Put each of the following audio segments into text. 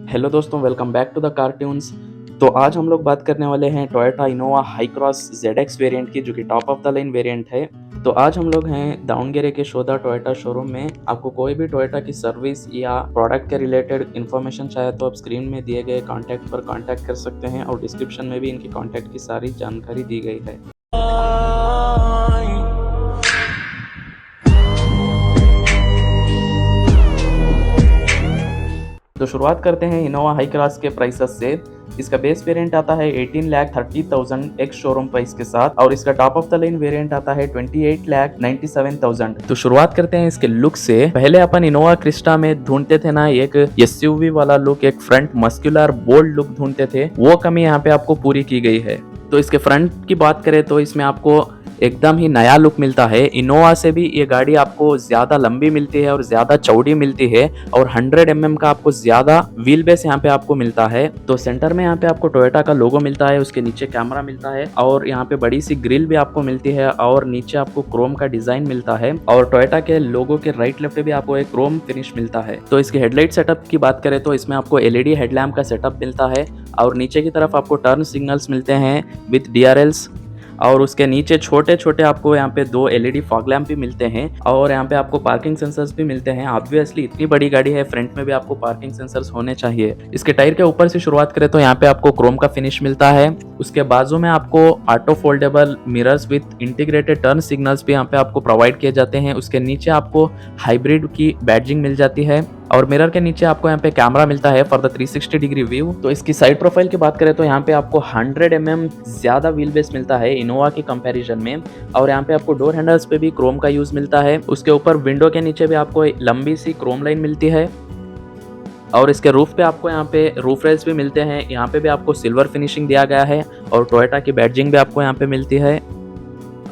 Hello दोस्तों, welcome back to the cartoons. तो आज हम लोग बात करने वाले हैं Toyota Innova Hycross ZX variant की, जो कि top of the line variant है। तो आज हम लोग हैं दावणगेरे के शोधा टोयोटा शोरूम में। आपको कोई भी टोयोटा की सर्विस या प्रोडक्ट के रिलेटेड इन्फॉर्मेशन चाहे तो आप स्क्रीन में दिए गए कॉन्टैक्ट पर कॉन्टैक्ट कर सकते हैं, और डिस्क्रिप्शन में भी इनकी कॉन्टैक्ट की सारी जानकारी दी गई है। तो शुरुआत करते हैं इनोवा हाई क्लास के प्राइसेस से। इसका बेस वेरिएंट आता है 18,30,000 एक्स शोरूम प्राइस के साथ, और इसका top of the line variant आता है 28,97,000। तो शुरुआत करते हैं इसके लुक से। पहले अपन इनोवा क्रिस्टा में ढूंढते थे ना एक एसयूवी वाला लुक, एक फ्रंट मस्कुलर बोल्ड लुक ढूंढते थे, वो कमी यहाँ पे आपको पूरी की गई है। तो इसके फ्रंट की बात करें तो इसमें आपको एकदम ही नया लुक मिलता है। इनोवा से भी ये गाड़ी आपको ज्यादा लंबी मिलती है और ज्यादा चौड़ी मिलती है, और 100 mm का आपको ज्यादा व्हील बेस यहाँ पे आपको मिलता है। तो सेंटर में यहाँ पे आपको टोयोटा का लोगो मिलता है, उसके नीचे कैमरा मिलता है, और यहाँ पे बड़ी सी ग्रिल भी आपको मिलती है, और नीचे आपको क्रोम का डिजाइन मिलता है, और टोयोटा के लोगो के राइट लेफ्ट भी आपको एक क्रोम फिनिश मिलता है। तो इसके हेडलाइट सेटअप की बात करें तो इसमें आपको LED हेडलैम्प का सेटअप मिलता है, और नीचे की तरफ आपको टर्न सिग्नल्स मिलते हैं विद DRLs, और उसके नीचे छोटे छोटे आपको यहाँ पे 2 LED फॉग लैम्प भी मिलते हैं, और यहाँ पे आपको पार्किंग सेंसर्स भी मिलते हैं। ऑब्वियसली इतनी बड़ी गाड़ी है, फ्रंट में भी आपको पार्किंग सेंसर्स होने चाहिए। इसके टायर के ऊपर से शुरुआत करें तो यहाँ पे आपको क्रोम का फिनिश मिलता है। उसके बाजू में आपको auto foldable mirrors with integrated turn signals भी यहाँ पे आपको प्रोवाइड किए जाते हैं। उसके नीचे आपको हाइब्रिड की बैडजिंग मिल जाती है, और मिरर के नीचे आपको यहाँ पे कैमरा मिलता है फॉर द 360 डिग्री व्यू। तो इसकी साइड प्रोफाइल की बात करें तो यहाँ पे आपको 100 mm ज्यादा व्हील बेस मिलता है इनोवा के कंपैरिजन में, और यहाँ पे आपको डोर हैंडल्स पे भी क्रोम का यूज मिलता है। उसके ऊपर विंडो के नीचे भी आपको लंबी सी क्रोम लाइन मिलती है, और इसके रूफ पे आपको यहाँ पे रूफ रेल्स भी मिलते हैं। यहाँ पे भी आपको सिल्वर फिनिशिंग दिया गया है, और टोयोटा की बैडजिंग भी आपको यहाँ पे मिलती है।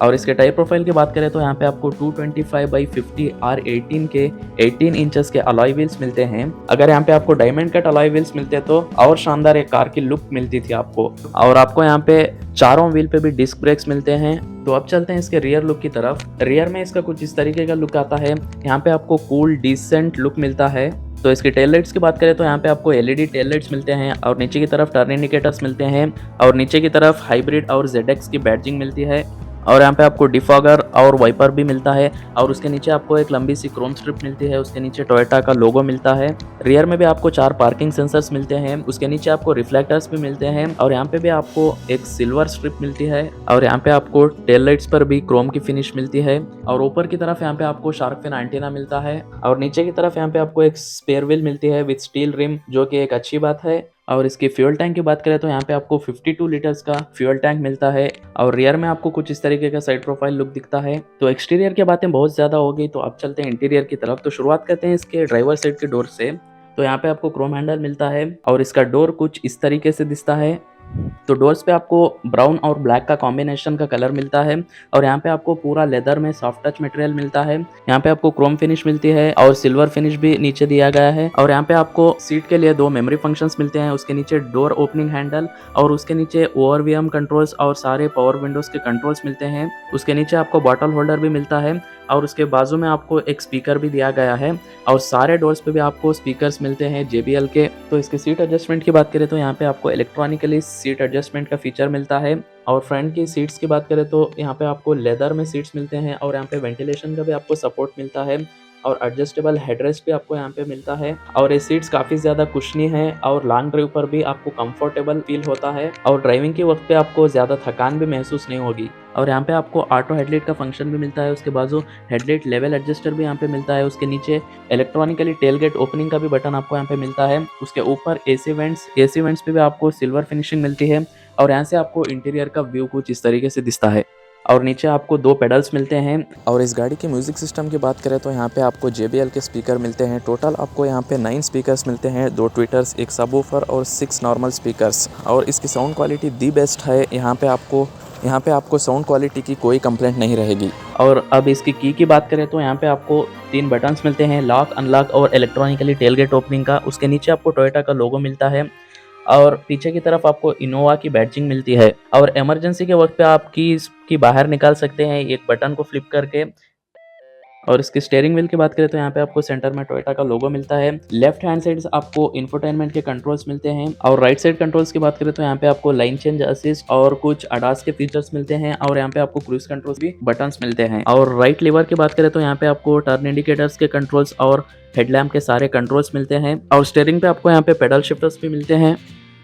और इसके टायर प्रोफाइल की बात करें तो यहाँ पे आपको 225/50 R18 के 18 इंचेस के अलॉय व्हील्स मिलते हैं। अगर यहाँ पे आपको डायमंड कट अलॉय व्हील्स मिलते तो और शानदार एक कार की लुक मिलती थी आपको। और आपको यहाँ पे चारों व्हील पे भी डिस्क ब्रेक्स मिलते हैं। तो अब चलते हैं इसके रियर लुक की तरफ। रियर में इसका कुछ इस तरीके का लुक आता है। यहाँ पे आपको कूल डिसेंट लुक मिलता है। तो इसकी टेल लाइट्स की बात करें तो यहाँ पे आपको LED टेल लाइट्स मिलते हैं, और नीचे की तरफ टर्न इंडिकेटर्स मिलते हैं, और नीचे की तरफ हाइब्रिड और ZX की बैडजिंग मिलती है, और यहाँ पे आपको डिफॉगर और वाइपर भी मिलता है, और उसके नीचे आपको एक लंबी सी क्रोम स्ट्रिप मिलती है। उसके नीचे टोयोटा का लोगो मिलता है। रियर में भी आपको 4 पार्किंग सेंसर्स मिलते हैं। उसके नीचे आपको रिफ्लेक्टर्स भी मिलते हैं, और यहाँ पे भी आपको एक सिल्वर स्ट्रिप मिलती है, और यहाँ पे आपको टेल लाइट्स पर भी क्रोम की फिनिश मिलती है, और ऊपर की तरफ यहाँ पे आपको शार्क फिन एंटीना मिलता है, और नीचे की तरफ यहाँ पे आपको एक स्पेयर व्हील मिलती है विद स्टील रिम, जो कि एक अच्छी बात है। और इसकी फ्यूल टैंक की बात करें तो यहाँ पे आपको 52 लीटर्स का फ्यूल टैंक मिलता है, और रियर में आपको कुछ इस तरीके का साइड प्रोफाइल लुक दिखता है। तो एक्सटीरियर की बातें बहुत ज्यादा हो गई, तो अब चलते हैं इंटीरियर की तरफ। तो शुरुआत करते हैं इसके ड्राइवर साइड के डोर से। तो यहाँ पे आपको क्रोम हैंडल मिलता है, और इसका डोर कुछ इस तरीके से दिखता है। तो डोर्स पे आपको ब्राउन और ब्लैक का कॉम्बिनेशन का कलर मिलता है, और यहाँ पे आपको पूरा लेदर में सॉफ्ट टच मटेरियल मिलता है। यहाँ पे आपको क्रोम फिनिश मिलती है, और सिल्वर फिनिश भी नीचे दिया गया है। और यहाँ पे आपको सीट के लिए 2 मेमोरी फंक्शंस मिलते हैं। उसके नीचे डोर ओपनिंग हैंडल, और उसके नीचे ORVM कंट्रोल्स और सारे पावर विंडोज के कंट्रोल्स मिलते हैं। उसके नीचे आपको बॉटल होल्डर भी मिलता है, और उसके बाजू में आपको एक स्पीकर भी दिया गया है, और सारे डोर्स पे भी आपको स्पीकर्स मिलते हैं JBL के। तो इसके सीट एडजस्टमेंट की बात करें तो यहाँ पे आपको इलेक्ट्रॉनिकली सीट एडजस्टमेंट का फीचर मिलता है। और फ्रंट की सीट्स की बात करें तो यहाँ पे आपको लेदर में सीट्स मिलते हैं, और यहाँ पे वेंटिलेशन का भी आपको सपोर्ट मिलता है, और एडजस्टेबल हेडरेस्ट भी आपको यहाँ पे मिलता है। और ये सीट्स काफी ज्यादा कुशनी है, और लॉन्ग ड्राइव पर भी आपको कंफर्टेबल फील होता है, और ड्राइविंग के वक्त पे आपको ज्यादा थकान भी महसूस नहीं होगी। और यहाँ पे आपको ऑटो हेडलाइट का फंक्शन भी मिलता है। उसके बाजू हेडलाइट लेवल एडजस्टर भी यहाँ पे मिलता है। उसके नीचे इलेक्ट्रॉनिकली टेल गेट ओपनिंग का भी बटन आपको यहाँ पे मिलता है। उसके ऊपर AC वेंट्स पे भी आपको सिल्वर फिनिशिंग मिलती है, और यहाँ से आपको इंटीरियर का व्यू कुछ इस तरीके से दिखता है। और नीचे आपको 2 पेडल्स मिलते हैं। और इस गाड़ी के म्यूजिक सिस्टम की बात करें तो यहाँ पे आपको JBL के स्पीकर मिलते हैं। टोटल आपको यहाँ पे 9 स्पीकर्स मिलते हैं, 2 ट्विटर्स, एक सबवूफर और 6 नॉर्मल स्पीकर्स। और इसकी साउंड क्वालिटी दी बेस्ट है। यहाँ पे आपको साउंड क्वालिटी की कोई कंप्लेंट नहीं रहेगी। और अब इसकी की बात करें तो यहाँ पे आपको 3 बटन्स मिलते हैं, लॉक, अनलॉक और इलेक्ट्रॉनिकली टेलगेट ओपनिंग का। उसके नीचे आपको टोयोटा का लोगो मिलता है, और पीछे की तरफ आपको इनोवा की बैडजिंग मिलती है। और इमरजेंसी के वक्त पे आप कीज की बाहर निकाल सकते हैं एक बटन को फ्लिप करके। और इसकी स्टीयरिंग व्हील की बात करें तो यहाँ पे आपको सेंटर में टोयोटा का लोगो मिलता है। लेफ्ट हैंड साइड आपको इंफोटेनमेंट के कंट्रोल्स मिलते हैं और राइट साइड कंट्रोल्स की बात करें तो यहाँ पे आपको लाइन चेंज असिस्ट और कुछ अडास के फीचर्स मिलते हैं और यहाँ पे आपको क्रूज कंट्रोल्स भी बटन्स मिलते हैं। और राइट लीवर की बात करें तो यहाँ पे आपको टर्न इंडिकेटर्स के कंट्रोल्स और हेडलैम्प के सारे कंट्रोल्स मिलते हैं और स्टीयरिंग पे आपको यहाँ पे पेडल शिफ्टर्स भी मिलते हैं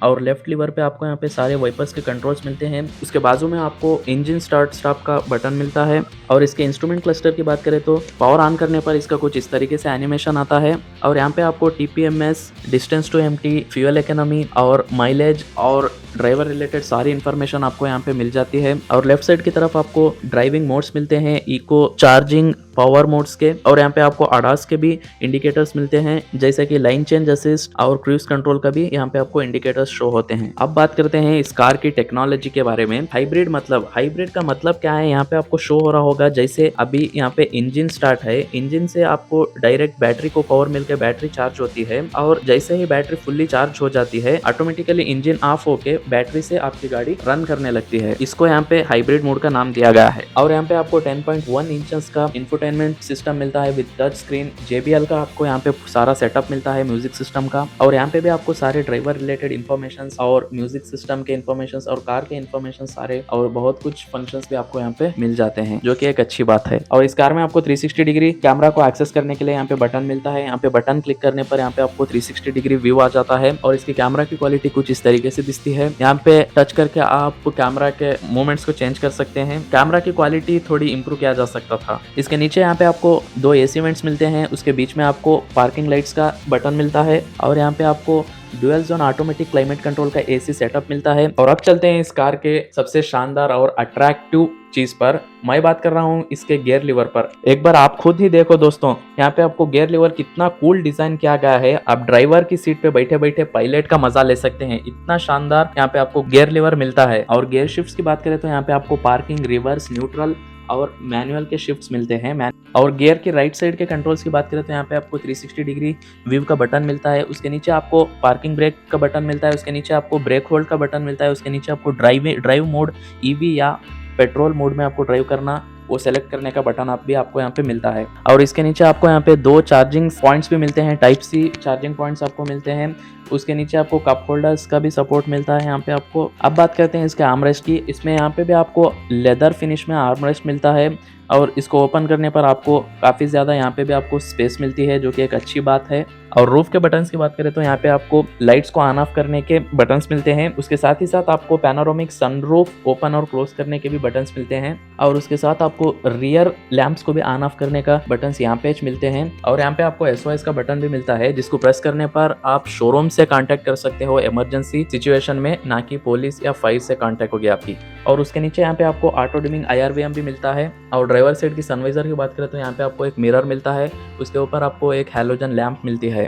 और लेफ्ट लीवर पे आपको यहाँ पे सारे वाइपर्स के कंट्रोल्स मिलते हैं। उसके बाजू में आपको इंजन स्टार्ट स्टॉप का बटन मिलता है और इसके इंस्ट्रूमेंट क्लस्टर की बात करें तो पावर ऑन करने पर इसका कुछ इस तरीके से एनिमेशन आता है और यहाँ पे आपको TPMS, distance to empty, fuel economy और माइलेज और ड्राइवर रिलेटेड सारी इन्फॉर्मेशन आपको यहाँ पे मिल जाती है। और लेफ्ट साइड की तरफ आपको ड्राइविंग मोड्स मिलते हैं, इको, चार्जिंग, पावर मोड्स के और यहाँ पे आपको आडास के भी इंडिकेटर्स मिलते हैं जैसे कि लाइन चेंज असिस्ट और क्रूज कंट्रोल का भी यहाँ पे आपको इंडिकेटर्स शो होते हैं। अब बात करते हैं इस कार की टेक्नोलॉजी के बारे में। हाइब्रिड का मतलब क्या है, यहाँ पे आपको शो हो रहा होगा जैसे अभी यहाँ पे इंजन स्टार्ट है, इंजन से आपको डायरेक्ट बैटरी को पावर मिलकर बैटरी चार्ज होती है और जैसे ही बैटरी फुल्ली चार्ज हो जाती है ऑटोमेटिकली इंजन ऑफ होके बैटरी से आपकी गाड़ी रन करने लगती है। इसको यहाँ पे हाइब्रिड मोड का नाम दिया गया है। और यहाँ पे आपको 10.1 इंचेस का इंफोटेनमेंट सिस्टम मिलता है विद टच स्क्रीन। JBL का आपको यहाँ पे सारा सेटअप मिलता है म्यूजिक सिस्टम का और यहाँ पे भी आपको सारे ड्राइवर रिलेटेड इन्फॉर्मेशन और म्यूजिक सिस्टम के इन्फॉर्मेशन और कार के इन्फॉर्मेशन सारे और बहुत कुछ फंक्शंस भी आपको यहाँ पे मिल जाते हैं जो कि एक अच्छी बात है। और इस कार में आपको 360 डिग्री कैमरा को एक्सेस करने के लिए यहाँ पे बटन मिलता है। यहाँ पे बटन क्लिक करने पर यहाँ पे आपको 360 डिग्री व्यू आ जाता है और इसकी कैमरा की क्वालिटी कुछ इस तरीके से दिखती है। यहाँ पे टच करके आप कैमरा के मूवमेंट्स को चेंज कर सकते हैं। कैमरा की क्वालिटी थोड़ी इंप्रूव किया जा सकता था। इसके नीचे यहाँ पे आपको 2 AC वेंट्स मिलते हैं, उसके बीच में आपको पार्किंग लाइट्स का बटन मिलता है और यहाँ पे आपको dual zone automatic climate control का AC सेटअप मिलता है। और अब चलते हैं इस कार के सबसे शानदार और अट्रैक्टिव चीज पर। मैं बात कर रहा हूँ इसके गियर लीवर पर। एक बार आप खुद ही देखो दोस्तों, यहाँ पे आपको गियर लीवर कितना कूल डिजाइन किया गया है। आप ड्राइवर की सीट पे बैठे बैठे पायलट का मजा ले सकते हैं, इतना शानदार यहाँ पे आपको गियर लीवर मिलता है। और गियर शिफ्ट्स की बात करें तो यहाँ पे आपको पार्किंग, रिवर्स, न्यूट्रल और मैनुअल के शिफ्ट्स मिलते हैं। और गियर के राइट साइड के कंट्रोल्स की बात करें तो यहाँ पे आपको 360 डिग्री व्यू का बटन मिलता है। उसके नीचे आपको पार्किंग ब्रेक का बटन मिलता है, उसके नीचे आपको ब्रेक होल्ड का बटन मिलता है, उसके नीचे आपको ड्राइव मोड, EV या पेट्रोल मोड में आपको ड्राइव करना वो सेलेक्ट करने का बटन आप भी आपको यहाँ पे मिलता है। और इसके नीचे आपको यहाँ पे 2 चार्जिंग पॉइंट्स भी मिलते हैं, टाइप C चार्जिंग पॉइंट्स आपको मिलते हैं। उसके नीचे आपको कप होल्डर्स का भी सपोर्ट मिलता है यहाँ पे आपको। अब बात करते हैं इसके आर्मरेस्ट की। इसमें यहाँ पे भी आपको लेदर फिनिश में आर्मरेस्ट मिलता है और इसको ओपन करने पर आपको काफ़ी ज़्यादा यहाँ पे भी आपको स्पेस मिलती है जो कि एक अच्छी बात है। और रूफ के बटन्स की बात करें तो यहाँ पे आपको लाइट्स को ऑन ऑफ करने के बटन्स मिलते हैं। उसके साथ ही साथ आपको पैनोरामिक सनरूफ ओपन और क्लोज करने के भी बटन्स मिलते हैं और उसके साथ आपको रियर लैंप्स को भी ऑन ऑफ करने का बटन्स यहाँ पे मिलते हैं। और यहाँ पे आपको SOS का बटन भी मिलता है जिसको प्रेस करने पर आप शोरूम से कांटेक्ट कर सकते हो इमरजेंसी सिचुएशन में, ना कि पुलिस या फायर से कांटेक्ट होगी आपकी। और उसके नीचे यहाँ पे आपको ऑटो डिमिंग IRVM भी मिलता है। और ड्राइवर साइड की सनवाइजर की बात करें तो यहाँ पे आपको एक मिरर मिलता है, उसके ऊपर आपको एक हैलोजन लैंप मिलती है।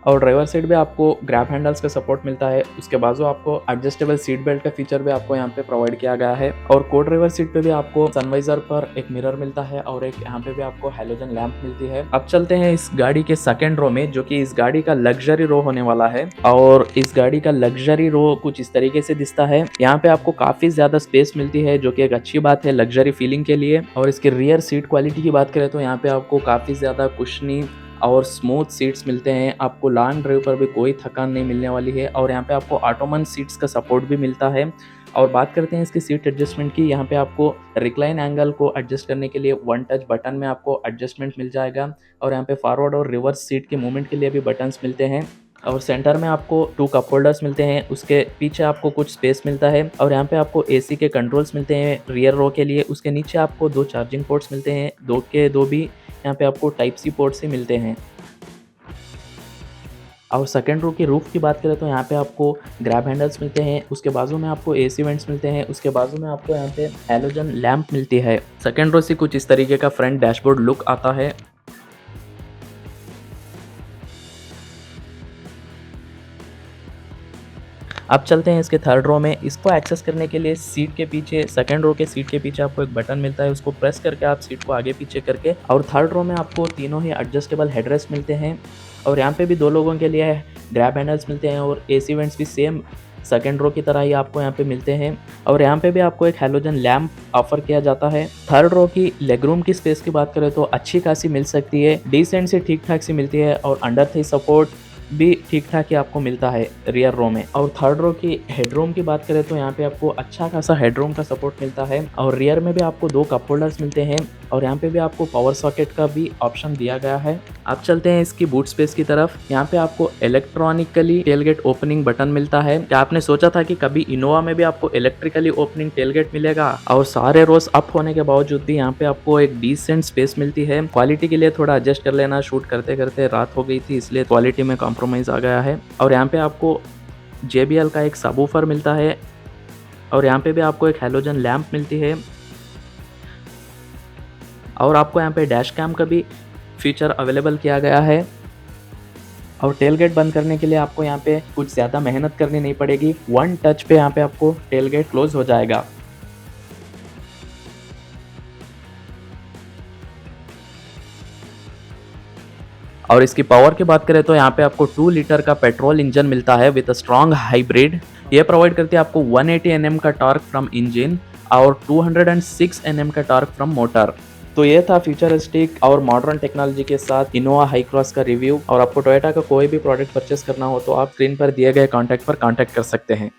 और ड्राइवर साइड भी आपको ग्रैब हैंडल्स का सपोर्ट मिलता है। उसके बाजू आपको एडजस्टेबल सीट बेल्ट का फीचर भी आपको यहाँ पे प्रोवाइड किया गया है। और को ड्राइवर सीट पे भी आपको सनवाइजर पर एक मिरर मिलता है और एक यहाँ पे भी आपको हैलोजन लैंप मिलती है। अब चलते हैं इस गाड़ी के सेकंड रो में, जो कि इस गाड़ी का लग्जरी रो होने वाला है। और इस गाड़ी का लग्जरी रो कुछ इस तरीके से दिखता है। यहाँ पे आपको काफी ज्यादा स्पेस मिलती है जो कि एक अच्छी बात है लग्जरी फीलिंग के लिए। और इसके रियर सीट क्वालिटी की बात करें तो यहाँ पे आपको काफी ज्यादा कुशनी और स्मूथ सीट्स मिलते हैं। आपको लॉन्ग ड्राइव पर भी कोई थकान नहीं मिलने वाली है। और यहाँ पे आपको ऑटोमन सीट्स का सपोर्ट भी मिलता है। और बात करते हैं इसकी सीट एडजस्टमेंट की। यहाँ पे आपको रिक्लाइन एंगल को एडजस्ट करने के लिए 1 टच बटन में आपको एडजस्टमेंट मिल जाएगा। और यहाँ पे फॉरवर्ड और रिवर्स सीट के मूवमेंट के लिए भी बटन्स मिलते हैं। और सेंटर में आपको 2 कप होल्डर्स मिलते हैं, उसके पीछे आपको कुछ स्पेस मिलता है। और यहाँ पे आपको AC के कंट्रोल्स मिलते हैं रियर रो के लिए। उसके नीचे आपको 2 चार्जिंग पोर्ट्स मिलते हैं, 2 के 2 भी यहाँ पे आपको टाइप C पोर्ट्स ही मिलते हैं। और सेकेंड रो की रूफ की बात करें तो यहाँ पे आपको ग्रैब हैंडल्स मिलते हैं, उसके बाजू में आपको AC वेंट्स मिलते हैं, उसके बाजू में आपको यहाँ पे हैलोजन लैंप मिलती है। सेकेंड रो से कुछ इस तरीके का फ्रंट डैशबोर्ड लुक आता है। अब चलते हैं इसके थर्ड रो में। इसको एक्सेस करने के लिए सीट के पीछे, सेकंड रो के सीट के पीछे आपको एक बटन मिलता है, उसको प्रेस करके आप सीट को आगे पीछे करके। और थर्ड रो में आपको तीनों ही एडजस्टेबल हेडरेस्ट मिलते हैं। और यहाँ पे भी 2 लोगों के लिए ग्रैब हैंडल्स मिलते हैं और AC वेंट्स भी सेम सेकंड रो की तरह ही आपको यहाँ पे मिलते हैं। और यहाँ पे भी आपको एक हैलोजन लैम्प ऑफर किया जाता है। थर्ड रो की लेगरूम की स्पेस की बात करें तो अच्छी खासी मिल सकती है, डिसेंट से ठीक ठाक सी मिलती है, और अंडर थी सपोर्ट भी ठीक ठाक ही आपको मिलता है रियर रो में। और थर्ड रो की हेडरूम की बात करें तो यहाँ पे आपको अच्छा खासा हेडरूम का सपोर्ट मिलता है, और रियर में भी आपको 2 कप होल्डर्स मिलते हैं, और यहाँ पे भी आपको पावर सॉकेट का भी ऑप्शन दिया गया है। आप चलते हैं इसकी बूट स्पेस की तरफ। यहाँ पे आपको इलेक्ट्रॉनिकली टेलगेट ओपनिंग बटन मिलता है। क्या आपने सोचा था कि कभी इनोवा में भी आपको इलेक्ट्रिकली ओपनिंग टेलगेट मिलेगा? और सारे रोज अप होने के बावजूद भी यहाँ पे आपको एक डिसेंट स्पेस मिलती है। क्वालिटी के लिए थोड़ा एडजस्ट कर लेना, शूट करते करते रात हो गई थी इसलिए क्वालिटी में कॉम्प्रोमाइज आ गया है। और यहाँ पे आपको JBL का एक सबवूफर मिलता है, और यहाँ पे भी आपको एक हैलोजन लैम्प मिलती है, और आपको यहाँ पे डैश कैम का भी फीचर अवेलेबल किया गया है। और टेलगेट बंद करने के लिए आपको यहाँ पे कुछ ज़्यादा मेहनत करनी नहीं पड़ेगी, 1 टच पे यहाँ पे आपको टेलगेट क्लोज हो जाएगा। और इसकी पावर की बात करें तो यहाँ पे आपको 2 लीटर का पेट्रोल इंजन मिलता है विद अ स्ट्रॉन्ग हाइब्रिड। ये प्रोवाइड करती है आपको 180 Nm का टॉर्क फ्रॉम इंजन और 206 Nm का टॉर्क फ्रॉम मोटर। तो ये था फ्यूचरिस्टिक और मॉडर्न टेक्नोलॉजी के साथ इनोवा हाई क्रॉस का रिव्यू। और आपको टोयोटा का कोई भी प्रोडक्ट परचेस करना हो तो आप स्क्रीन पर दिए गए कॉन्टैक्ट पर कॉन्टैक्ट कर सकते हैं।